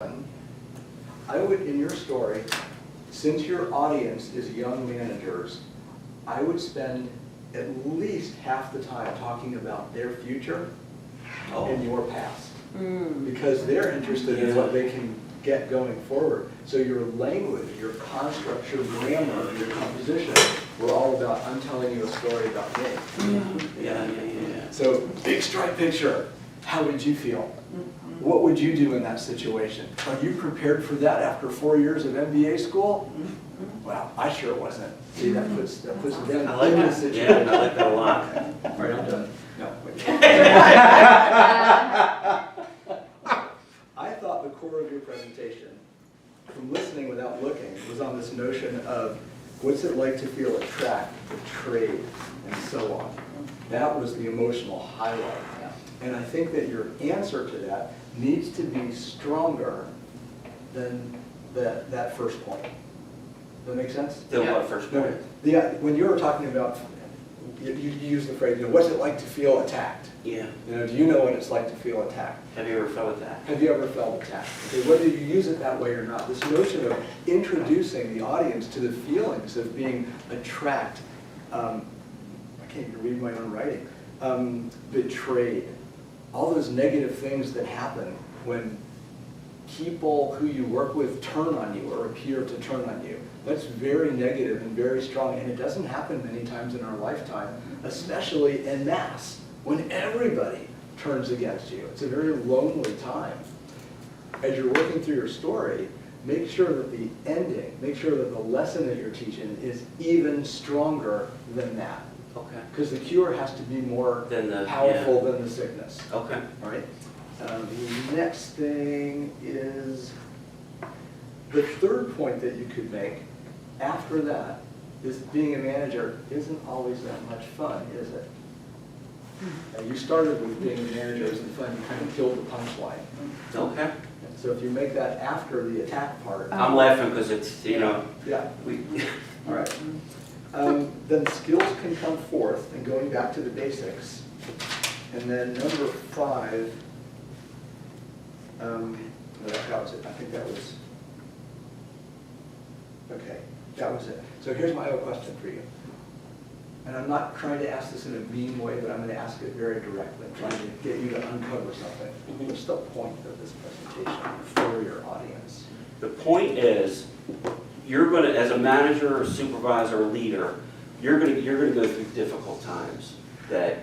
I would, in your story, since your audience is young managers, I would spend at least half the time talking about their future and your past. Because they're interested in what they can get going forward. So your language, your construct, your grammar, your composition, were all about, I'm telling you a story about me. Yeah. So, big strike picture. How would you feel? What would you do in that situation? Are you prepared for that after 4 years of MBA school? Well, I sure wasn't. See, that puts them in the situation. Yeah, I like that a lot. All right, I'm done. No, wait. I thought the core of your presentation, from listening without looking, was on this notion of what's it like to feel attract, betrayed, and so on. That was the emotional highlight. And I think that your answer to that needs to be stronger than that first point. Does that make sense? The what first point? When you were talking about, you used the phrase, what's it like to feel attacked? Yeah. Do you know what it's like to feel attacked? Have you ever felt attacked? Have you ever felt attacked? Okay, whether you use it that way or not, this notion of introducing the audience to the feelings of being attract, I can't even read my own writing, betrayed, all those negative things that happen when people who you work with turn on you or appear to turn on you. That's very negative and very strong, and it doesn't happen many times in our lifetime, especially en masse, when everybody turns against you. It's a very lonely time. As you're working through your story, make sure that the ending, make sure that the lesson that you're teaching is even stronger than that. Okay. Because the cure has to be more powerful than the sickness. Okay. All right. The next thing is the third point that you could make after that is being a manager isn't always that much fun, is it? You started with being a manager isn't fun. You kind of killed the punchline. Okay. So if you make that after the attack part. I'm laughing because it's, Yeah. All right. Then skills can come forth, and going back to the basics. And then number 5, no, that was it. I think that was, okay, that was it. So here's my other question for you. And I'm not trying to ask this in a mean way, but I'm going to ask it very directly. I'm trying to get you to uncover something. What's the point of this presentation for your audience? The point is, you're going to, as a manager or supervisor or leader, you're going to go through difficult times. That,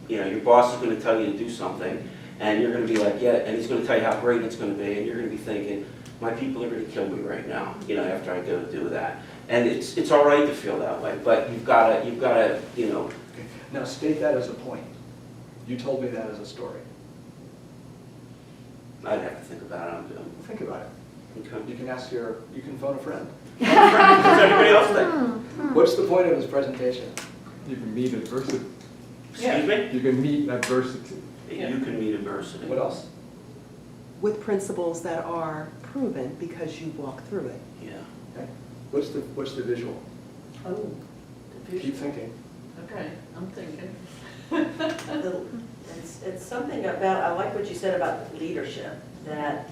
your boss is going to tell you to do something, and you're going to be like, yeah, and he's going to tell you how great it's going to be, and you're going to be thinking, my people are going to kill me right now, after I go do that. And it's all right to feel that way, but you've got to, Okay. Now state that as a point. You told me that as a story. I'd have to think about it. Think about it. Okay. You can phone a friend. What does everybody else think? What's the point of this presentation? You can meet adversity. Excuse me? You can meet adversity. You can meet adversity. What else? With principles that are proven because you walk through it. Yeah. Okay. What's the visual? Oh, Keep thinking. okay, I'm thinking. It's something about, I like what you said about leadership, that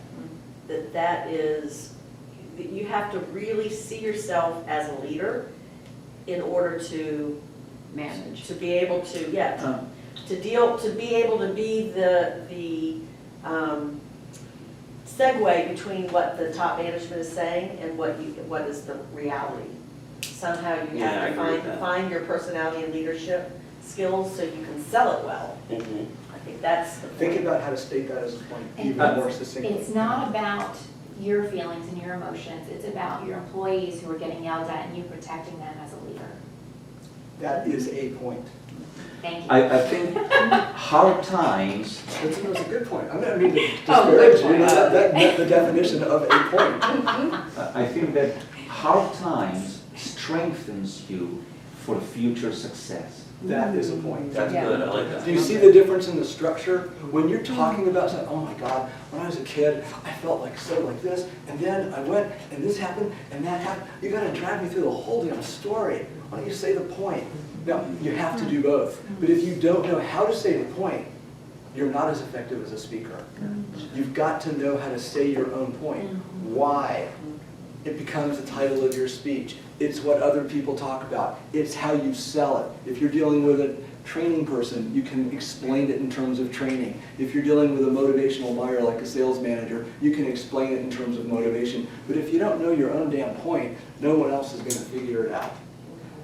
is, that you have to really see yourself as a leader in order to Manage. to be able to, to be able to be the segue between what the top management is saying and what is the reality. Somehow you Yeah, I have agree with to that. find your personality and leadership skills so you can sell it well. Mm-hmm. I think that's the Think point. about how to state that as a point And even more succinctly. It's not about your feelings and your emotions, it's about your employees who are getting yelled at and you protecting them as a leader. That is a point. Thank you. I think hard times, That's a good point. I mean to Oh, good disparage you. point. That's the definition of a point. I think that hard times strengthens you for future success. That is a point. That's good, I like that. Do you see the difference in the structure? When you're talking about something, oh my God, when I was a kid, I felt like this, and then I went, and this happened, and that happened. You gotta drag me through the whole damn story. Why don't you say the point? Now, you have to do both. But if you don't know how to say the point, you're not as effective as a speaker. You've got to know how to say your own point. Why? It becomes the title of your speech. It's what other people talk about. It's how you sell it. If you're dealing with a training person, you can explain it in terms of training. If you're dealing with a motivational buyer like a sales manager, you can explain it in terms of motivation. But if you don't know your own damn point, no one else is going to figure it out.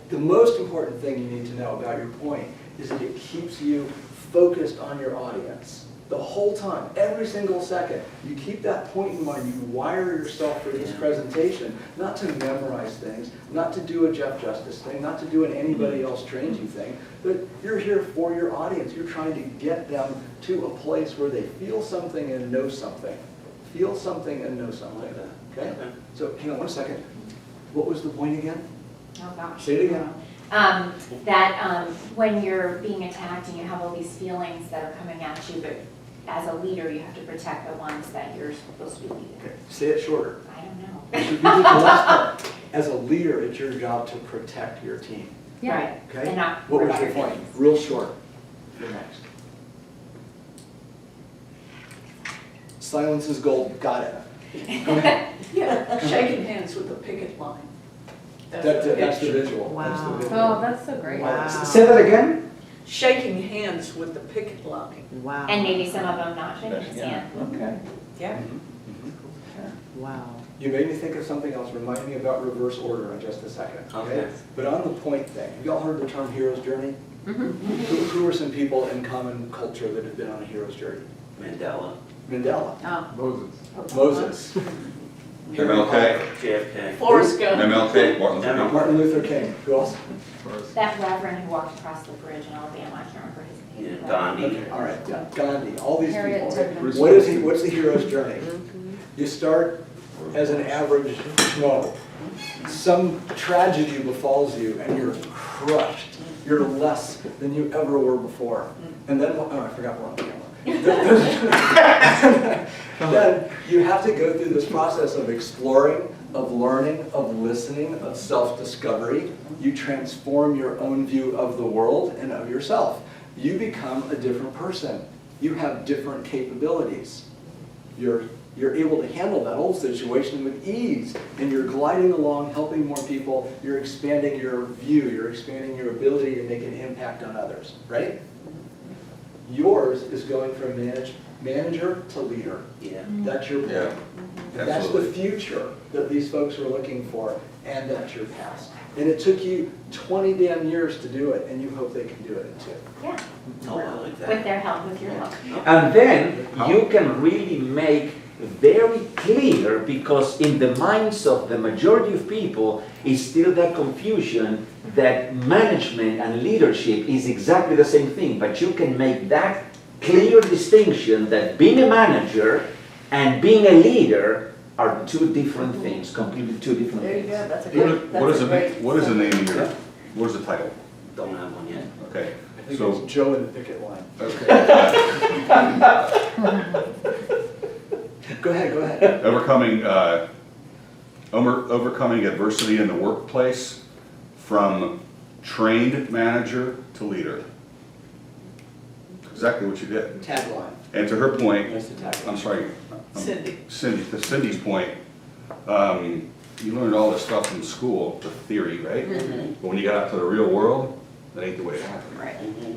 The most important thing you need to know about your point is that it keeps you focused on your audience. The whole time, every single second, you keep that point in mind. You wire yourself for this presentation, not to memorize things, not to do a Jeff Justice thing, not to do an anybody else trains you thing, but you're here for your audience. You're trying to get them to a place where they feel something and know something. Feel something and know something. Okay? So hang on one second. What was the point again? Oh, gosh. Say it again. When you're being attacked and you have all these feelings that are coming at you, but as a leader, you have to protect the ones that you're supposed to be leading. Okay. Say it shorter. I don't know. You did the last part. As a leader, it's your job to protect your team. Right. Okay? And not What worry was about your your point? feelings. Real short. You're next. Silence is gold. Got it. Go ahead. Yeah, shaking hands with the picket line. That's the picture. visual. Wow. That's the visual. Oh, that's so great. Wow. Say that again? Shaking hands with the picket line. Wow. And maybe some of them not shaking his hand. Okay. Yeah. Wow. You made me think of something else. Remind me about reverse order in just a second. Okay. But on the point thing, have y'all heard the term hero's journey? Mm-hmm. Who are some people in common culture that have been on a hero's journey? Mandela, Mandela, Oh. Moses. Moses, MLK, JFK. Forrest Gump. MLK, Martin Luther King. Martin Luther King. Who else? First. That reverend who walked across the bridge in Alabama, I can't remember his name. Yeah, Gandhi. Okay, all right, yeah, Gandhi, all these Harriet people. Tubman. What is he? What's the hero's journey? You start as an average Schmo. Some tragedy befalls you and you're crushed. You're less than you ever were before. And then, oh, I forgot we're on camera. Then you have to go through this process of exploring, of learning, of listening, of self-discovery. You transform your own view of the world and of yourself. You become a different person. You have different capabilities. You're able to handle that whole situation with ease, and you're gliding along, helping more people. You're expanding your view. You're expanding your ability to make an impact on others, right? Yours is going from manager to leader. Yeah. That's your point. Yeah, That's the absolutely. future that these folks are looking for, and that's your past. And it took you 20 damn years to do it, and you hope they can do it in 2. Yeah, Oh, I like with that. their help, with your help. And then you can really make very clear, because in the minds of the majority of people is still that confusion that management and leadership is exactly the same thing, but you can make that clear distinction that being a manager and being a leader are two different things, completely two different There you things. go, that's a What great, is, what that's is a the, great. what is the name of your, what is the title? Don't have one yet. Okay, I think so, it's Joe in the picket line. okay. Go ahead. Overcoming adversity in the workplace from trained manager to leader. Exactly what you did. Tagline. And to her point, That's the tagline. I'm sorry, Cindy. to Cindy's point, you learned all this stuff in school, the theory, right? But when you got out to the real world, that ain't the way it happened. Right. Mhm.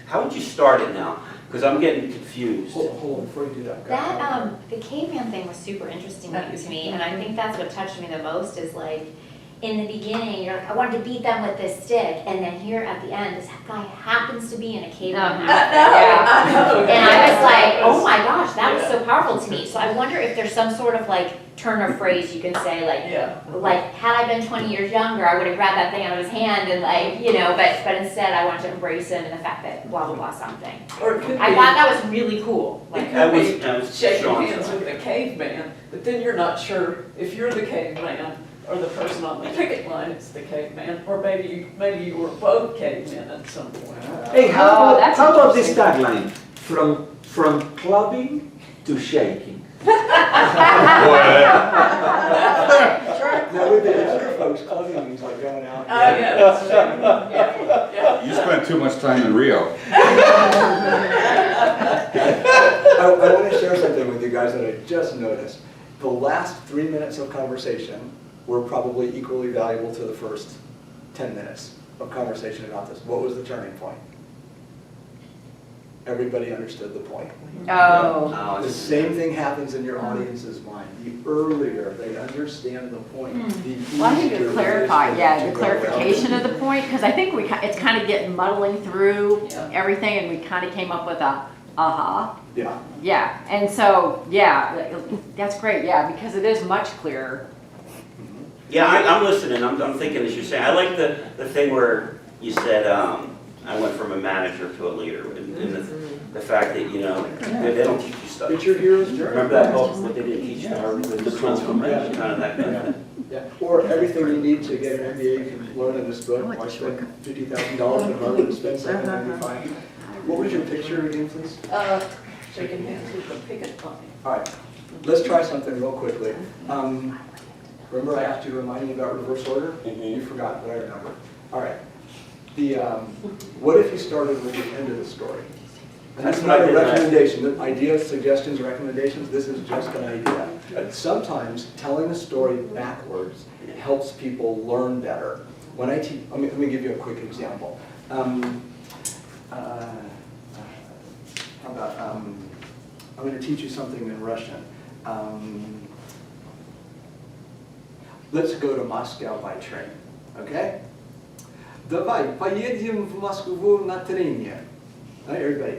How would you start it now? Because I'm getting confused. Hold on, before you do that. That, the caveman thing was super interesting to me, and I think that's what touched me the most, is like, in the beginning, you're like, I wanted to beat them with this stick, and then here at the end, this guy happens to be in a caveman outfit. And I was like, oh my gosh, that was so powerful to me. So I wonder if there's some sort of like turn of phrase you can say, like had I been 20 years younger, I would have grabbed that thing out of his hand and like, you know, but instead I wanted to embrace him and the fact that blah, blah, blah, something. Or it could be. I thought that was really cool. It Like, could be that was shaking Sean's hands thought. with a caveman, but then you're not sure if you're the caveman or the person on the picket line is the caveman, or maybe you were both cavemen at some point. Hey, Oh, how that's about this tagline? From clubbing to shaking. Now with the younger folks, clubbing means like going out. Oh, yeah, that's true. Yeah. You spent too much time in Rio. I want to share something with you guys that I just noticed. The last 3 minutes of conversation were probably equally valuable to the first 10 minutes of conversation about this. What was the turning point? Everybody understood the point. Oh. The same thing happens in your audience's mind. The earlier they understand the point, the easier Well, I think it to is clarify, for yeah, them the to go around clarification it. of the point, because I think it's kind of getting muddling through Yeah. everything, and we kind of came up with a, aha. Yeah. Yeah, and so, yeah, that's great, yeah, because it is much clearer. Yeah, I'm listening, I'm thinking as you say, I like the thing where you said, I went from a manager to a leader, and the fact that, you know, they don't teach you stuff. It's your hero's journey. Remember that book, what they didn't teach you, the transformation, kind of that kind of thing. Yeah, or everything you need to get an MBA you can learn in this book. Why spend $50,000 at Harvard to spend $795? What was your picture again, please? Shaking hands with the picket line. All right, let's try something real quickly. Remember I asked you to remind me about reverse order? Mhm. You forgot, but I remember. All right. What if you started with the end of the story? And that's not a recommendation, the ideas, suggestions, recommendations, this is just an idea. Sometimes telling a story backwards helps people learn better. When I teach, let me give you a quick example. How about, I'm going to teach you something in Russian. Let's go to Moscow by train, okay? Давай, поедем в Москву на трение. All right, everybody.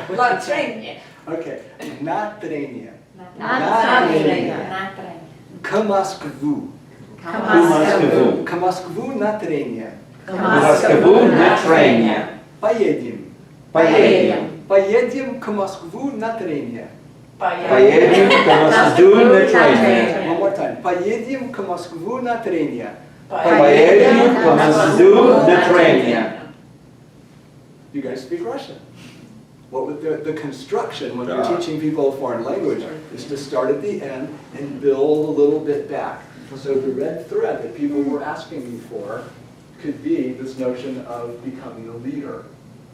Like train. Okay, на трение. Not трение. К Москву. Москву. К Москву на трение. Москву на трение. Поедем. Поедем. Поедем к Москву на трение. Поедем к Москву на трение. One more time. Поедем к Москву на трение. Поедем к Москву на трение. You guys speak Russian. What would the construction when you're teaching people a foreign language is to start at the end and build a little bit back. So the red thread that people were asking me for could be this notion of becoming a leader.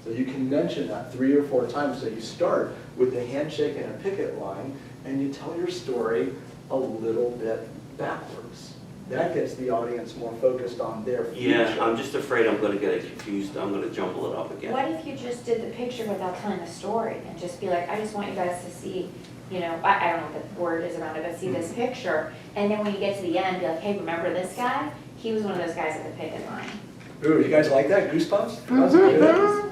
So you can mention that 3 or 4 times. So you start with the handshake and a picket line, and you tell your story a little bit backwards. That gets the audience more focused on their future. Yeah, I'm just afraid I'm gonna get it confused, I'm gonna jumble it up again. What if you just did the picture without telling the story and just be like, I just want you guys to see, you know, I don't know what the word is around it, but see this picture. And then when you get to the end, be like, hey, remember this guy? He was one of those guys at the picket line. Ooh, you guys like that? Goosebumps? That's good.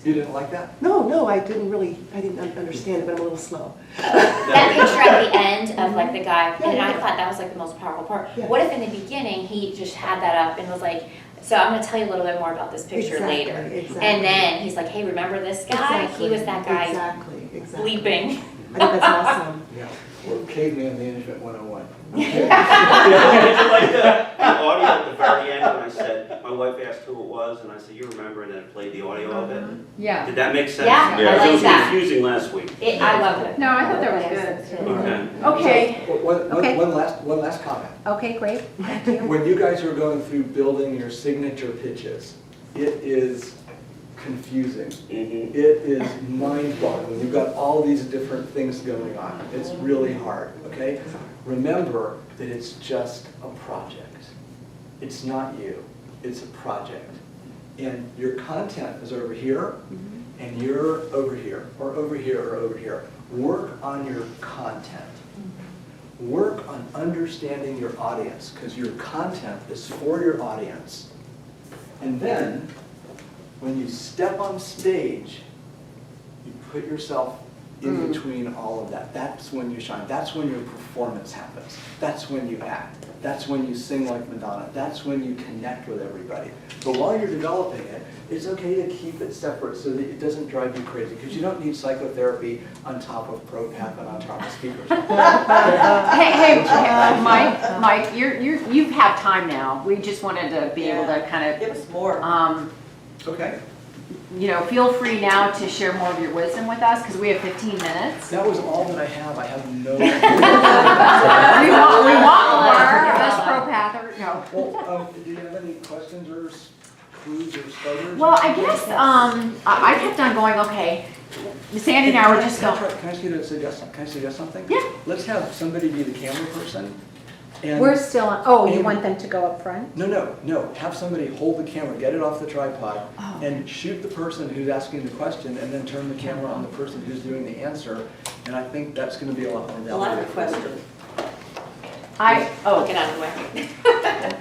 You didn't like that? No, I didn't understand it, but I'm a little slow. That picture at the end of like the guy, Yeah, and I yeah. thought that was like the most powerful part. Yeah. What if in the beginning, he just had that up and was like, so I'm gonna tell you a little bit more about this picture Exactly, later. exactly. And then he's like, hey, remember this guy? He was that guy Exactly. bleeping. I think that's awesome. Yeah. Or Caveman Management 101. Did you like the audio at the very end when I said, my wife asked who it was, and I said, you remember, and then it played the audio of it? Yeah. Did that make sense? Yeah, I Because like it was that. confusing last week. I loved it. No, I thought that was good. Okay. Okay, So, Okay. one last comment. okay, great, thank you. When you guys are going through building your signature pitches, it is confusing. Mhm. It is mind-boggling. You've got all these different things going on. It's really hard, okay? Remember that it's just a project. It's not you, it's a project. And your content is over here, and you're over here, or over here, or over here. Work on your content. Work on understanding your audience, because your content is for your audience. And then, when you step on stage, you put yourself in between all of that. That's when you shine. That's when your performance happens. That's when you act. That's when you sing like Madonna. That's when you connect with everybody. But while you're developing it, it's okay to keep it separate so that it doesn't drive you crazy, because you don't need psychotherapy on top of ProPath and on top of speakers. Hey, Mike, you've had time now. We just wanted to be able to kind Give us more. of, Okay. you know, feel free now to share more of your wisdom with us, because we have 15 minutes. That was all that I have. I have no. We want more. Give us sociopath or, no. Well, do you have any questions or clues or starters? Well, I guess, I kept on going, okay, Sandy and I were just going, Can I ask you to suggest, can I suggest something? Yeah. Let's have somebody be the camera person. And We're still on, oh, you And- want them to go up front? No, have somebody hold the camera, get it off the tripod, Oh. and shoot the person who's asking the question, and then turn the camera on the person who's doing the answer. And I think that's gonna be a lot more valuable. Well, I have a question. oh. Get out of the way.